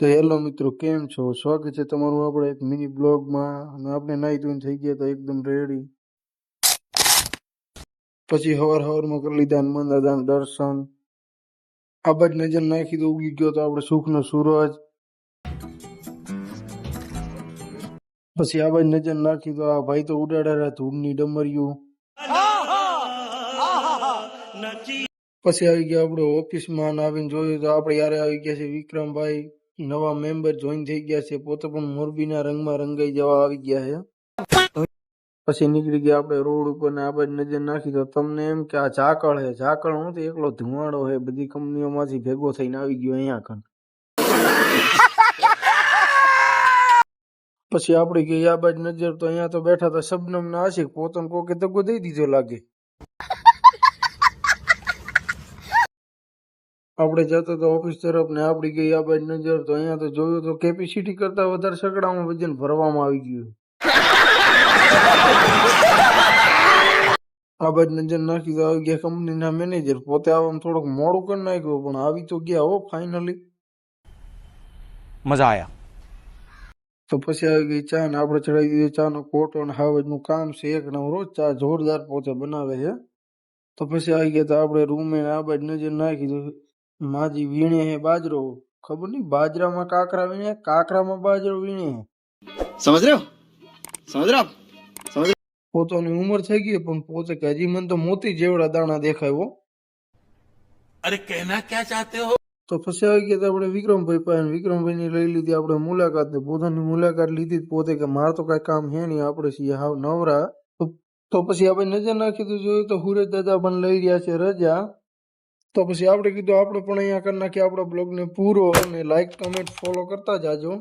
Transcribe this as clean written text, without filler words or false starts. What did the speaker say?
તો હેલો મિત્રો, કેમ છો? સ્વાગત છે તમારું આપણે એક મિની બ્લોગમાં. અને આપણે નાઈ ધોઈને થઈ ગયા હતા એકદમ રેડી. પછી હવારમાં કરી લીધા હનુમાન દાદાના દર્શન. આ બાજ નજર નાખી તો ઉગી ગયો તો આપણે સુખનો સૂરજ. પછી આ બાજ નજર નાખી તો આ ભાઈ તો ઉડાડ્યા ધૂળની ડમરીયું. પછી આવી ગયા આપણે ઓફિસમાં આવીને જોયું તો આપણે યારે આવી ગયા છે વિક્રમભાઈ, નવા મેમ્બર જોઈન થઈ ગયા છે. પોતે પણ મોરબીના રંગમાં રંગાઈ જવા આવી ગયા છે. પછી નીકળી ગયા આપણે રોડ ઉપર ને આ બાજુ નજર નાખી તો તમને એમ કે આ ઝાકળ છે. ઝાકળ નથી, એકલો ધુમાડો છે. બધી કંપનીઓમાંથી ભેગો થઈને આવી ગયો અહીંયા કણ. પછી આપણે ગઈ આ બાજુ નજર તો અહીંયા તો બેઠા હતા શબનમ ના આશિક. પોતાને કોકે દગો દઈ દીધો લાગે. આપણે જતો તો ઓફિસ તરફ ને આપડી ગઈ આ બાજુ નજર તો અહીંયા તો જોયું તો કેપેસિટી કરતા વધારે સકડામાં વજન ભરવામાં આવી ગયું. આ બાજુ નજર નાખી તો આવી ગયા કંપનીના મેનેજર. પોતે આવવામાં થોડુંક મોડું કરી નાખ્યું પણ આવી તો ગયા હો ફાઇનલી. મજા આયા. તો પછી આવી ગઈ ચા ને આપણે ચડાવી દીધો ચા નો કોટો અને હાવજનું કામ છે એક નંબર. ચા જોરદાર પોતે બનાવે છે. તો પછી આવી ગયા તો આપણે રૂમે આ બાજુ નજર નાખી તો માજી વીણે હે બાજરો. ખબર નહીં બાજરામાં કાકરા વીણે, કાકરામાં બાજરો વીણે. समझ रहे हो समझ रहे हो आप समझ रहे પોતાની ઉંમર થઈ ગઈ પણ પોતે કે હજી મને તો મોતી જેવડા દાણા દેખાય હો. અરે કહેના ક્યાં ચાહતે હો. તો પછી આવી ગયા આપણે વિક્રમભાઈ પાસે. વિક્રમભાઈ ની લઈ લીધી આપણે મુલાકાત. ને પોતાની મુલાકાત લીધી પોતે કે મારે તો કઈ કામ હે નહીં, આપણે છીએ હાવ નવરા. તો પછી આપણે નજર નાખી તો જોયું તો સુરજ દાદા પણ લઈ રહ્યા છે રજા. તો પછી આપણે કીધું આપણે પણ અહીંયા કરી નાખીએ આપણા બ્લોગને પૂરો. અને લાઈક કમેન્ટ ફોલો કરતા જાજો.